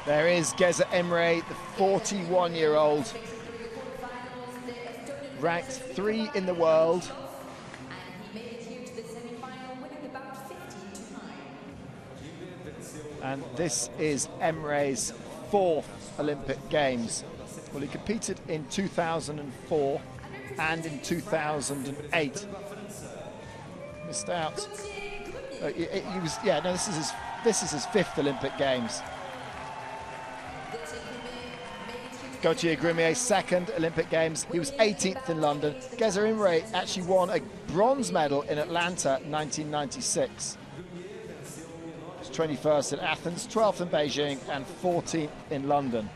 There is IMRE, the 41-year-old, ranked 3 in the world. And this is IMRE's 4th Olympic Games. Well, he competed in 2004 and in 2008. Missed out. This is his 5th Olympic Games. GRUMIER, 2nd Olympic Games. He was 18th in London. IMRE actually won a bronze medal in Atlanta 1996. He was 21st in Athens, 12th in Beijing, and 14th in London.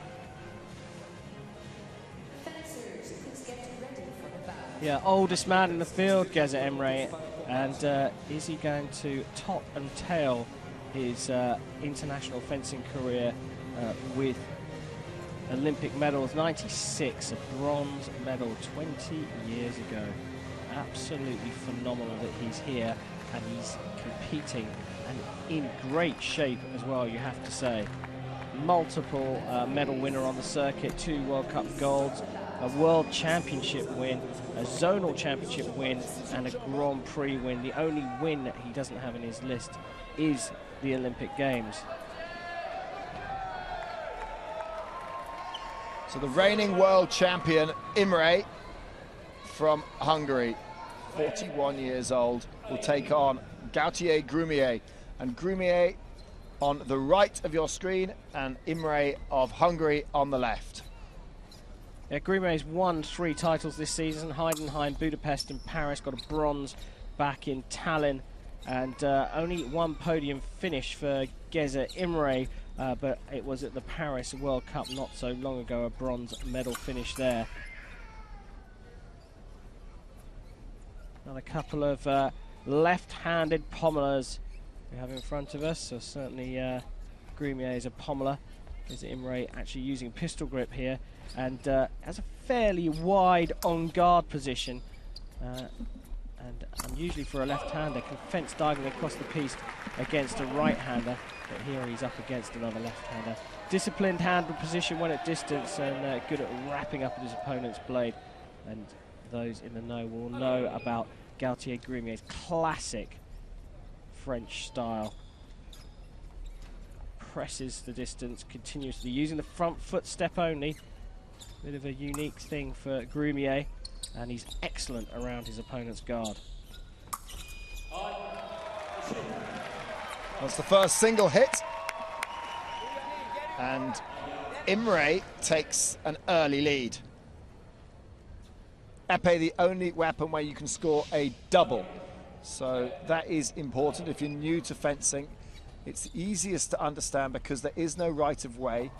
Yeah, oldest man in the field, IMRE, and is he going to top and tail his international fencing career with Olympic medals? 96, a bronze medal 20 years ago. Absolutely phenomenal that he's here and he's competing and in great shape as well, you have to say. Multiple medal winner on the circuit, 2 World Cup golds, a World Championship win, a Zonal Championship win, and a Grand Prix win. The only win that he doesn't have in his list is the Olympic Games. So the reigning world champion, IMRE, from Hungary, 41 years old, will take on GRUMIER. And GRUMIER on the right of your screen and IMRE of Hungary on the left. Yeah, GRUMIER's won 3 titles this season: Heidenheim, Budapest and Paris. Got a bronze back in Tallinn, and only 1 podium finish for IMRE, but it was at the Paris World Cup not so long ago, a bronze medal finish there. Another couple of left-handed pommelers we have in front of us, so certainly GRUMIER is a pommeler. IMRE actually using pistol grip here, and has a fairly wide on-guard position, and unusually for a left-hander, can fence diagonally across the piste against a right-hander, but here he's up against another left-hander. Disciplined handle position when at distance, and good at wrapping up at his opponent's blade. And those in the know will know about GRUMIER's classic French style. Presses the distance continuously, using the front foot step only. Bit of a unique thing for GRUMIER, and he's excellent around his opponent's guard. That's the first single hit, and IMRE takes an early lead. Epee, the only weapon where you can score a double, so that is important. If you're new to fencing, it's easiest to understand because there is no right of way.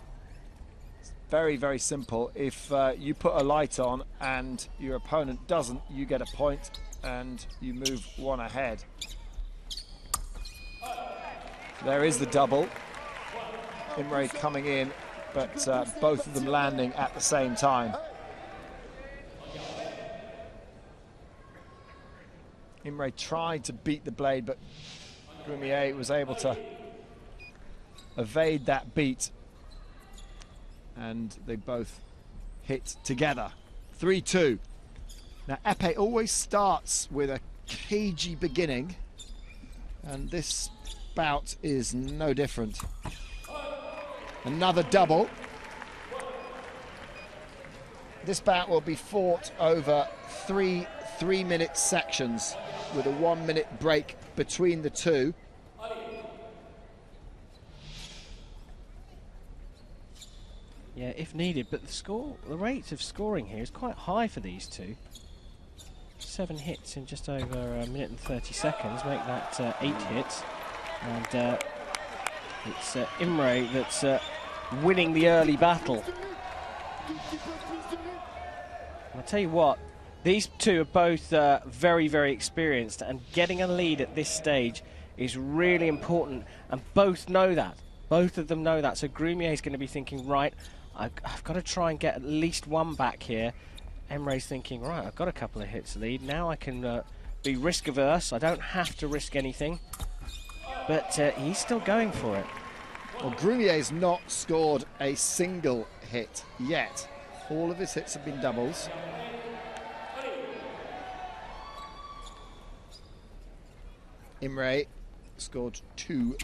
It's very, very simple. If you put a light on and your opponent doesn't, you get a point and you move 1 ahead. There is the double. IMRE coming in, but both of them landing at the same time. IMRE tried to beat the blade, but GRUMIER was able to evade that beat, and they both hit together. 3-2. Now Epee always starts with a cagey beginning, and this bout is no different. Another double. This bout will be fought over 3 3-minute sections with a 1-minute break between the two. Yeah, if needed, but the rate of scoring here is quite high for these two. 7 hits in just over 1 minute and 30 seconds make that 8 hits, and it's IMRE that's winning the early battle. I'll tell you what, these two are both very, very experienced, and getting a lead at this stage is really important, and both know that. Both of them know that, so GRUMIER is going to be thinking, right, I've got to try and get at least 1 back here. IMRE's thinking, right, I've got a couple of hits lead, now I can be risk averse. I don't have to risk anything. But he's still going for it. Well, Grumier's not scored a single hit yet. All of his hits have been doubles. IMRE scored 2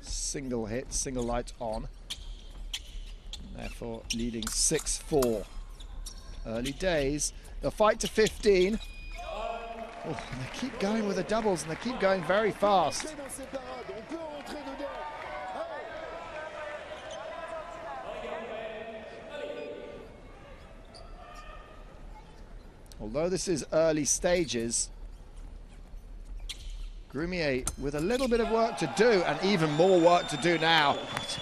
single hits, single light on. Therefore leading 6-4. Early days. They'll fight to 15. Oh, they keep going with the doubles and they keep going very fast. Although this is early stages, Grumier with a little bit of work to do and even more work to do now. What a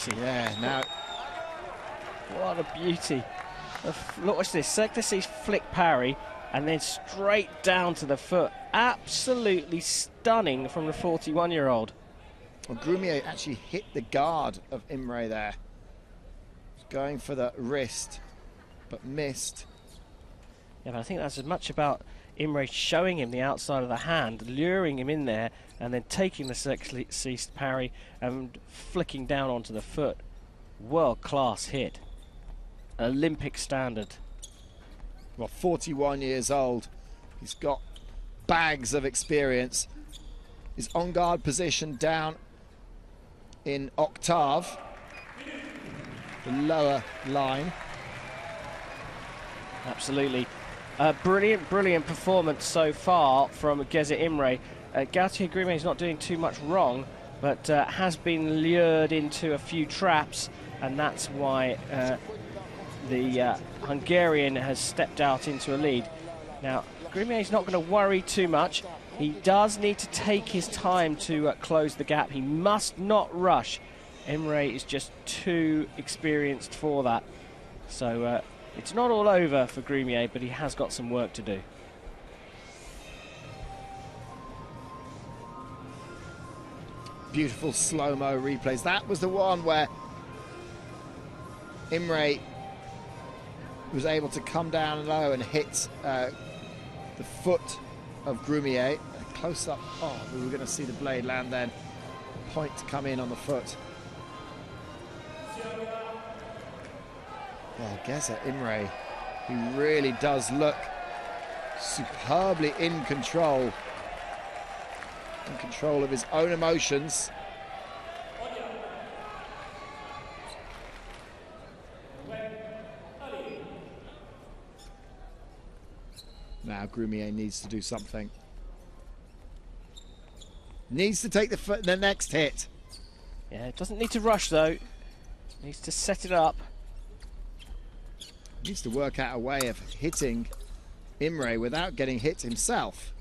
beauty. Yeah, now. What a beauty. Look, watch this. Circular C's flick parry and then straight down to the foot. Absolutely stunning from the 41-year-old. Well, Grumier actually hit the guard of IMRE there. Going for the wrist, but missed. Yeah, but I think that's as much about IMRE showing him the outside of the hand, luring him in there, and then taking the Circular C parry and flicking down onto the foot. World-class hit. Olympic standard. Well, 41 years old. He's got bags of experience. His on-guard position down in octave, the lower line. Absolutely. Brilliant performance so far from Geza IMRE. Gautier Grumier is not doing too much wrong, but has been lured into a few traps, and that's why the Hungarian has stepped out into a lead. Now, Grumier is not going to worry too much. He does need to take his time to close the gap. He must not rush. IMRE is just too experienced for that. So it's not all over for Grumier, but he has got some work to do. Beautiful slow-mo replays. That was the one where IMRE was able to come down low and hit the foot of Grumier. Close up. Oh, we were going to see the blade land then. Point to come in on the foot. Well, Geza IMRE, he really does look superbly in control of his own emotions. Now Grumier needs to do something. Needs to take the next hit. Yeah, doesn't need to rush though. Needs to set it up. Needs to work out a way of hitting IMRE without getting hit himself.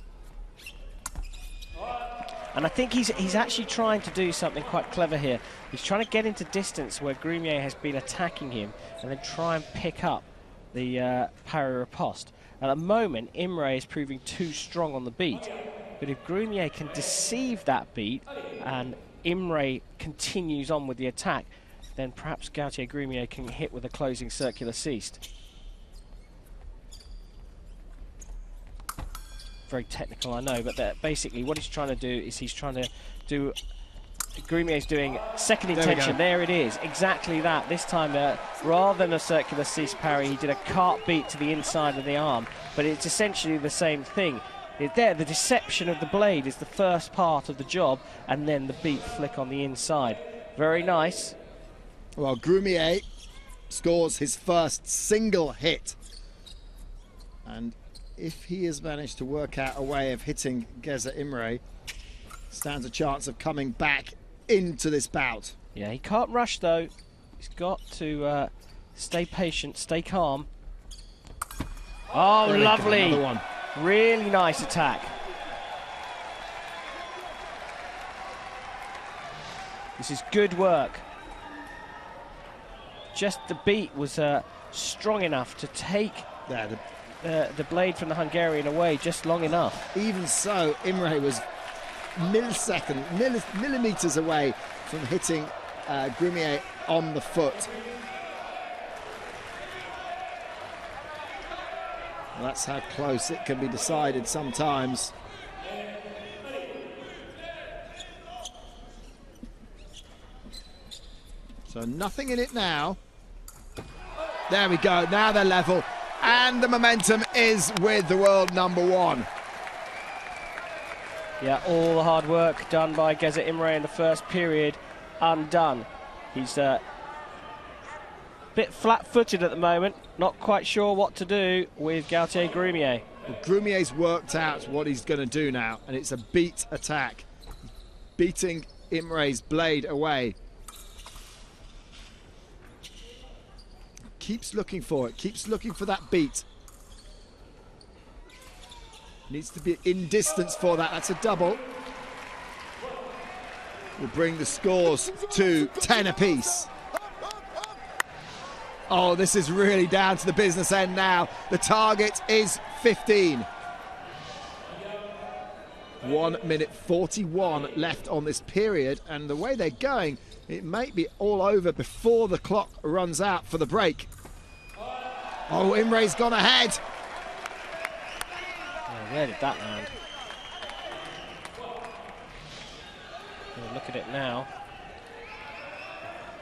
And I think he's actually trying to do something quite clever here. He's trying to get into distance where Grumier has been attacking him and then try and pick up the parry riposte. At the moment, IMRE is proving too strong on the beat. But if Grumier can deceive that beat and IMRE continues on with the attack, then perhaps Gautier Grumier can hit with a closing circular ceased. Very technical, I know, but basically what he's trying to do is he's trying to do... Grumier's doing second intention. There it is, exactly that. This time, rather than a circular cease parry, he did a cart beat to the inside of the arm, but it's essentially the same thing. There, the deception of the blade is the first part of the job, and then the beat flick on the inside. Very nice. Well, Grumier scores his first single hit. And if he has managed to work out a way of hitting Geza IMRE, stands a chance of coming back into this bout. Yeah, he can't rush though. He's got to stay patient, stay calm. Oh, lovely. Another one. Really nice attack. This is good work. Just the beat was strong enough to take the blade from the Hungarian away just long enough. Even so, IMRE was millimeters away from hitting Grumier on the foot. Well, that's how close it can be decided sometimes. So nothing in it now. There we go, now they're level. And the momentum is with the world #1. Yeah, all the hard work done by Geza Imre in the first period undone. He's a bit flat-footed at the moment, not quite sure what to do with Gautier Grumier. Well, Grumier's worked out what he's going to do now, and it's a beat attack. Beating Imre's blade away. Keeps looking for it, keeps looking for that beat. Needs to be in distance for that. That's a double. Will bring the scores to 10 apiece. Oh, this is really down to the business end now. The target is 15. 1 minute 41 left on this period, and the way they're going, it may be all over before the clock runs out for the break. Oh, Imre's gone ahead. Where did that land? Look at it now.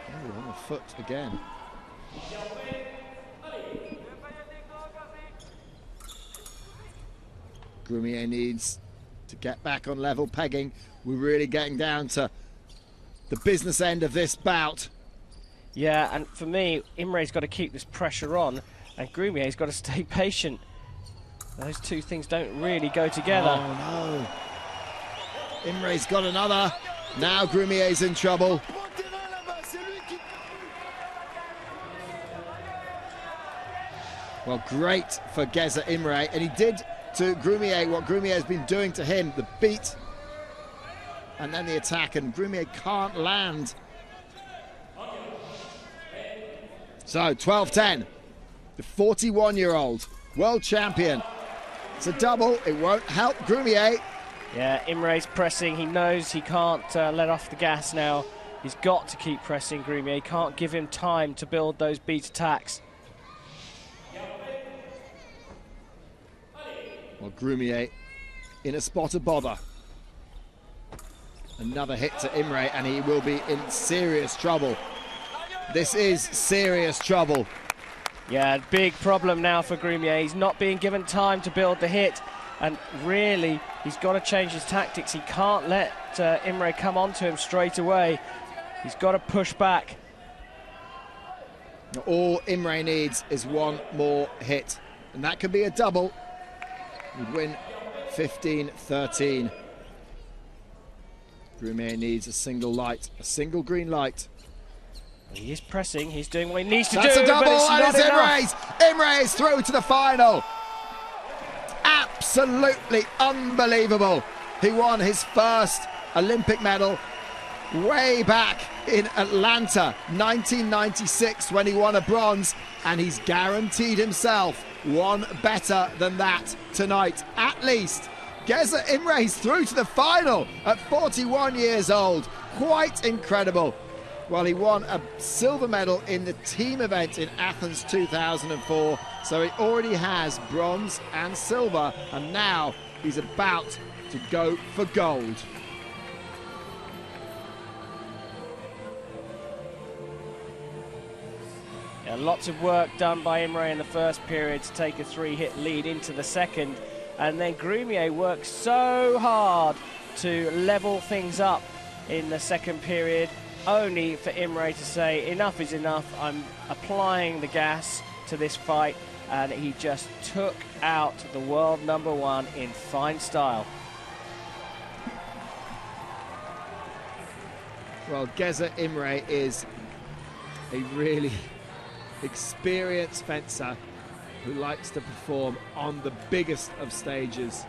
Oh, on the foot again. Grumier needs to get back on level pegging. We're really getting down to the business end of this bout. Yeah, and for me, Imre's got to keep this pressure on, and Grumier's got to stay patient. Those two things don't really go together. Oh no. Imre's got another. Now Grumier's in trouble. Well, great for Geza Imre, and he did to Grumier what Grumier has been doing to him. The beat and then the attack, and Grumier can't land. So 12-10. The 41-year-old world champion. It's a double. It won't help Grumier. Yeah, Imre's pressing. He knows he can't let off the gas now. He's got to keep pressing Grumier. He can't give him time to build those beat attacks. Well, Grumier in a spot of bother. Another hit to Imre, and he will be in serious trouble. This is serious trouble. Yeah, big problem now for Grumier. He's not being given time to build the hit, and really, he's got to change his tactics. He can't let Imre come onto him straight away. He's got to push back. All Imre needs is one more hit, and that could be a double. He'd win 15-13. Grumier needs a single light, a single green light. He is pressing, he's doing what he needs to do. That's a double, but and it's it's not Imre's! Imre is through to the final. Absolutely unbelievable. He won his first Olympic medal way back in Atlanta, 1996, when he won a bronze, and he's guaranteed himself one better than that tonight, at least. Geza Imre's through to the final at 41 years old. Quite incredible. Well, he won a silver medal in the team event in Athens 2004, so he already has bronze and silver, and now he's about to go for gold. Yeah, lots of work done by Imre in the first period to take a 3-hit lead into the second, and then Grumier worked so hard to level things up in the second period, only for Imre to say enough is enough, I'm applying the gas to this fight, and he just took out the world #1 in fine style. Well, Geza Imre is a really experienced fencer who likes to perform on the biggest of stages.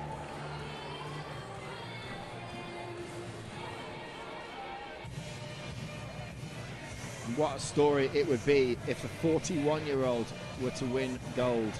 What a story it would be if a 41-year-old were to win gold.